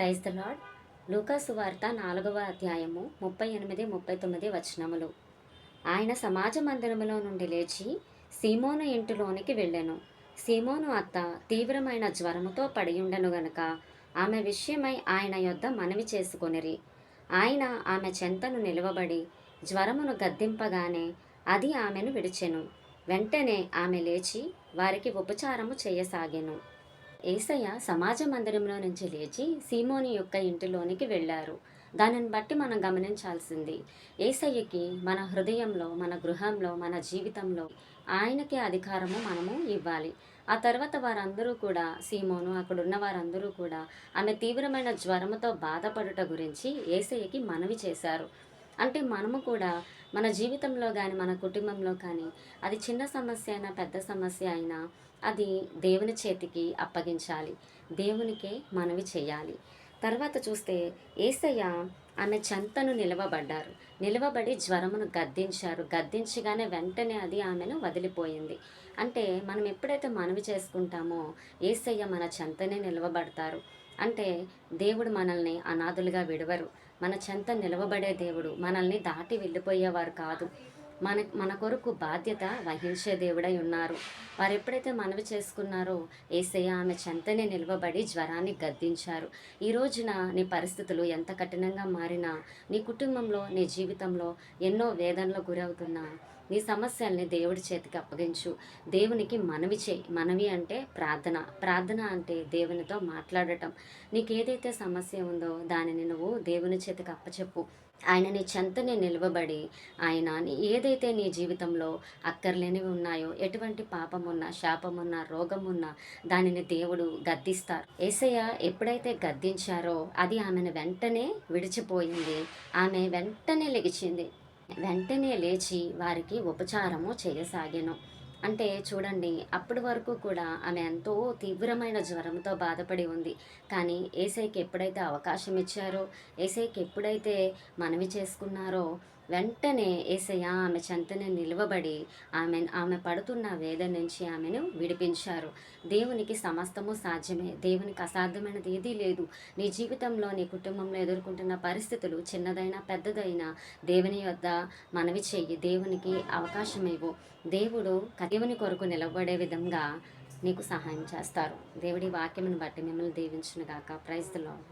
Praise the lord. లూకా సువార్త 4వ అధ్యాయము 38, 39 వచనములు. ఆయన సమాజ మందిరములో నుండి లేచి సీమోను ఇంటిలోనికి వెళ్ళెను. సీమోను అత్త తీవ్రమైన జ్వరముతో పడియుండెను గనుక ఆమె విషయమై ఆయన యొద్ద మనవి చేసుకొనిరి. ఆయన ఆమె చెంతను నిలువబడి జ్వరమును గద్దింపగానే అది ఆమెను విడిచెను. వెంటనే ఆమె లేచి వారికి ఉపచారము చేయసాగెను. యేసయ్య సమాజ మందిరంలో నుంచి లేచి సీమోని యొక్క ఇంటిలోనికి వెళ్ళారు. దానిని బట్టి మనం గమనించాల్సింది, యేసయ్యకి మన హృదయంలో, మన గృహంలో, మన జీవితంలో ఆయనకి అధికారము మనము ఇవ్వాలి. ఆ తర్వాత వారందరూ కూడా, సీమోను అక్కడున్న వారందరూ కూడా ఆమె తీవ్రమైన జ్వరముతో బాధపడుట గురించి యేసయ్యకి మనవి చేశారు. అంటే మనము కూడా మన జీవితంలో కానీ, మన కుటుంబంలో కానీ, అది చిన్న సమస్య అయినా పెద్ద సమస్య అయినా అది దేవుని చేతికి అప్పగించాలి. దేవునికే మనవి చేయాలి. తర్వాత చూస్తే యేసయ్య ఆమె చెంతను నిలవబడ్డారు. నిలవబడి జ్వరమును గద్దించారు. గద్దించగానే వెంటనే అది ఆమెను వదిలిపోయింది. అంటే మనం ఎప్పుడైతే మనవి చేసుకుంటామో యేసయ్య మన చెంతనే నిలవబడతారు. అంటే దేవుడు మనల్ని అనాథులుగా విడవరు. మన చెంత నిలవబడే దేవుడు. మనల్ని దాటి వెళ్ళిపోయేవారు కాదు. మన కొరకు బాధ్యత వహించే దేవుడై ఉన్నారు. వారు ఎప్పుడైతే మనవి చేసుకున్నారో యేసయ్య ఆమె చెంతనే నిలవబడి జ్వరాన్ని గద్దించారు. ఈ రోజున నీ పరిస్థితులు ఎంత కఠినంగా మారినా, నీ కుటుంబంలో, నీ జీవితంలో ఎన్నో వేదనలకు గురవుతున్నా, నీ సమస్యల్ని దేవుడి చేతికి అప్పగించు. దేవునికి మనవి చేయి. మనవి అంటే ప్రార్థన. ప్రార్థన అంటే దేవునితో మాట్లాడటం. నీకేదైతే సమస్య ఉందో దానిని నువ్వు దేవుని చేతికి అప్పచెప్పు. ఆయన నీ చెంతనే నిలవబడి, ఆయన ఏదైతే నీ జీవితంలో అక్కర్లేనివి ఉన్నాయో, ఎటువంటి పాపమున్నా, శాపమున్నా, రోగమున్నా దానిని దేవుడు గద్దిస్తారు. యేసయ్య ఎప్పుడైతే గద్దించారో అది ఆమెను వెంటనే విడిచిపోయింది. ఆమె వెంటనే లెగిచింది. వెంటనే లేచి వారికి ఉపచారము చేయసాగెను. అంటే చూడండి, అప్పటి వరకు కూడా ఆమె ఎంతో తీవ్రమైన జ్వరంతో బాధపడి ఉంది. కానీ యేసయ్యకి ఎప్పుడైతే అవకాశం ఇచ్చారో, యేసయ్యకి ఎప్పుడైతే మనవి చేసుకున్నారో, వెంటనే యేసయ్య ఆమె చెంతనే నిలువబడి ఆమె పడుతున్న వేదన నుంచి ఆమెను విడిపించారు. దేవునికి సమస్తము సాధ్యమే. దేవునికి అసాధ్యమైనది ఏదీ లేదు. నీ జీవితంలో, నీ కుటుంబంలో ఎదుర్కొంటున్న పరిస్థితులు చిన్నదైనా పెద్దదైనా దేవుని యొద్ద మనవి చెయ్యి. దేవునికి అవకాశం ఇవ్వు. దేవుని కొరకు నిలబడే విధంగా నీకు సహాయం చేస్తారు. దేవుడి వాక్యమును బట్టి మిమ్మల్ని దీవించును గాక. Praise the lord.